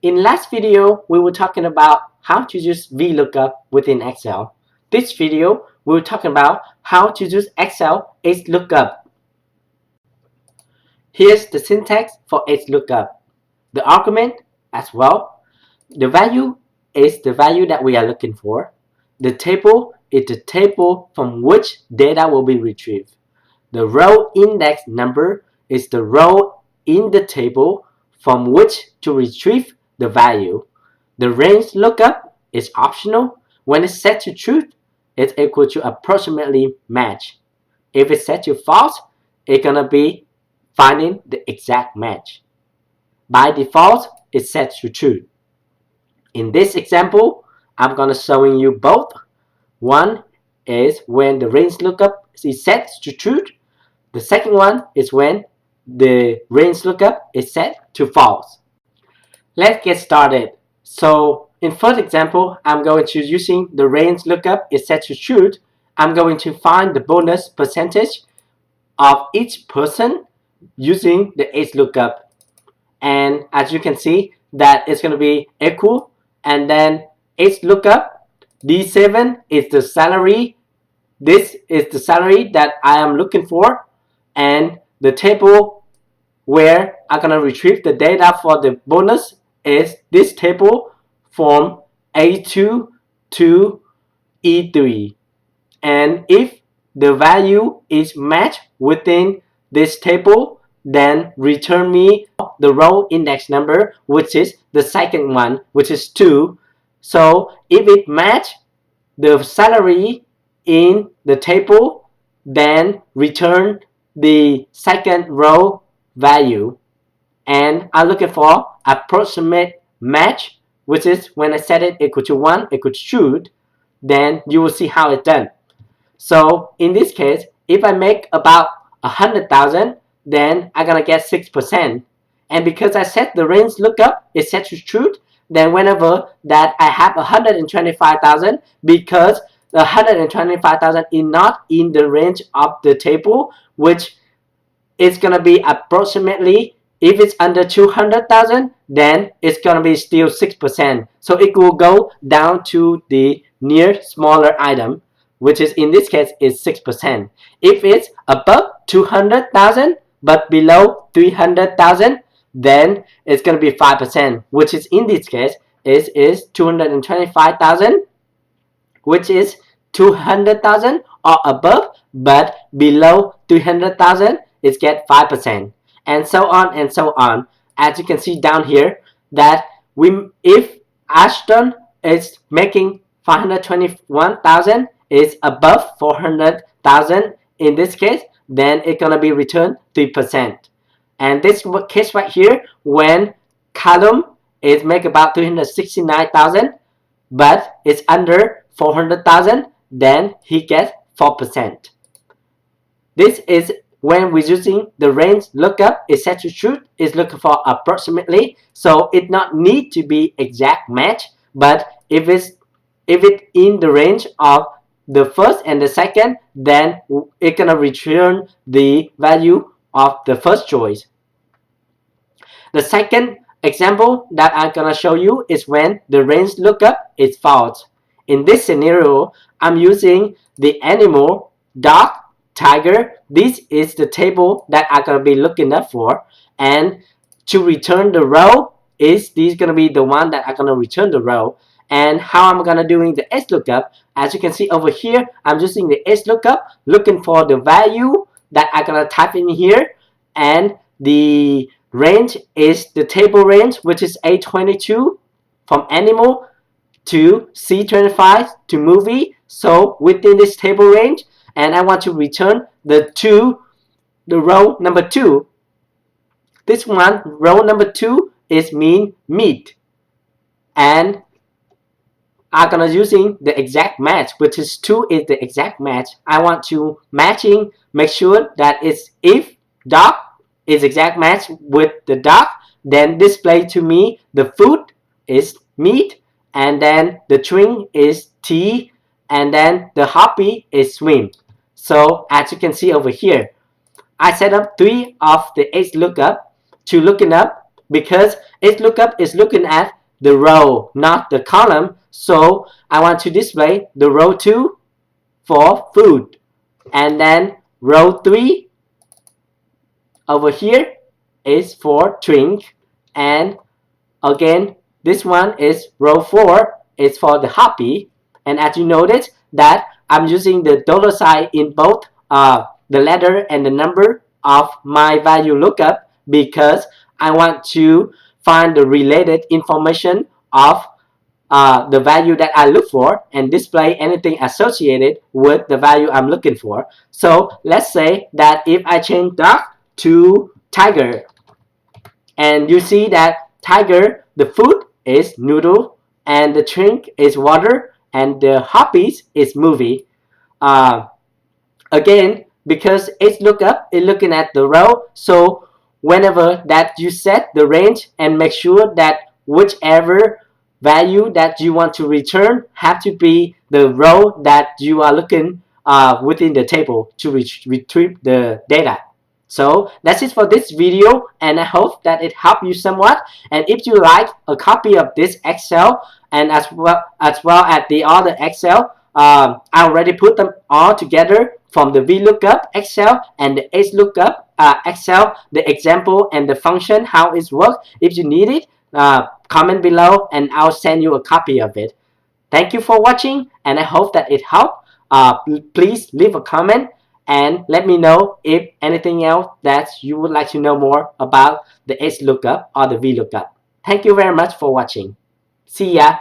In last video, we were talking about how to use VLookUp within Excel. This video, we were talking about how to use Excel HLookUp. Here's the syntax for HLookUp. The argument as well. The value is the value that we are looking for. The table is the table from which data will be retrieved. The row index number is the row in the table from which to retrieve the value. The range lookup is optional. When it's set to true, it's equal to approximately match. If it's set to false, it's gonna be finding the exact match. By default, it's set to true. In this example, I'm gonna showing you both. One is when the range lookup is set to true. The second one is when the range lookup is set to false. Let's get started. So in first example, I'm going to using the range lookup is set to true. I'm going to find the bonus percentage of each person using the HLookUp. And as you can see that it's going to be equal, and then HLookUp D7 is the salary. This is the salary that I am looking for, and the table where I'm going to retrieve the data for the bonus is this table from A2 to E3. And if the value is matched within this table, then return me the row index number, which is the second one, which is 2. So if it match the salary in the table, then return the second row value. And I'm looking for approximate match, which is when I set it equal to 1 equal to true, then you will see how it's done. So in this case, if I make about 100,000, then I'm gonna get 6%. And because I set the range lookup is set to true, then whenever that I have 125,000, because the 125,000 is not in the range of the table, which is gonna be approximately, if it's under 200,000, then it's gonna be still 6%. So it will go down to the near smaller item, which is in this case is 6%. If it's above 200,000 but below 300,000, then it's gonna be 5%, which is in this case is 225,000, which is 200,000 or above, but below 300,000, it's get 5%, and so on and so on. As you can see down here, that if Ashton is making 521,000 is above 400,000 in this case, then it's gonna be returned 3%. And this case right here, when column is make about 369,000, but it's under 400,000, then he gets 4%. This is when we're using the range lookup is set to true, is looking for approximately. So it not need to be exact match, but if it's in the range of the first and the second, then it's gonna return the value of the first choice. The second example that I'm gonna show you is when the range lookup is false. In this scenario, I'm using the animal, dog, tiger. This is the table that I'm gonna be looking up for, and to return the row is this gonna be the one that I'm gonna return the row. And how I'm gonna doing the HLookUp, as you can see over here, I'm using the HLookUp looking for the value that I'm gonna type in here, and the range is the table range, which is A22 from animal to C25 to movie. So within this table range, and I want to return the row number 2. This one, row number 2 is mean meat, and I'm gonna using the exact match, which is 2 is the exact match. I want to matching, make sure that it's if dog is exact match with the dog, then display to me the food is meat, and then the drink is tea, and then the hobby is swim. So as you can see over here, I set up 3 of the HLookUp to looking up because HLookUp is looking at the row, not the column. So I want to display the row 2 for food. And then row 3 over here is for drink. And again, this one is row 4 is for the hobby. And as you notice that I'm using the dollar sign in both the letter and the number of my value lookup because I want to find the related information of the value that I look for and display anything associated with the value I'm looking for. So let's say that if I change dog to tiger, and you see that tiger, the food is noodle, and the drink is water, and the hobbies is movie. Uh, Again, because HLookUp is looking at the row, so whenever that you set the range and make sure that whichever value that you want to return have to be the row that you are looking within the table to retrieve the data. So that's it for this video, and I hope that it helped you somewhat. And if you like a copy of this Excel and as well as the other Excel, I already put them all together from the VLookUp Excel and the HLookUp Excel, the example and the function, how it works. If you need it, comment below and I'll send you a copy of it. Thank you for watching, and I hope that it helped. Please leave a comment and let me know if anything else that you would like to know more about the HLookUp or the VLookUp. Thank you very much for watching. See ya!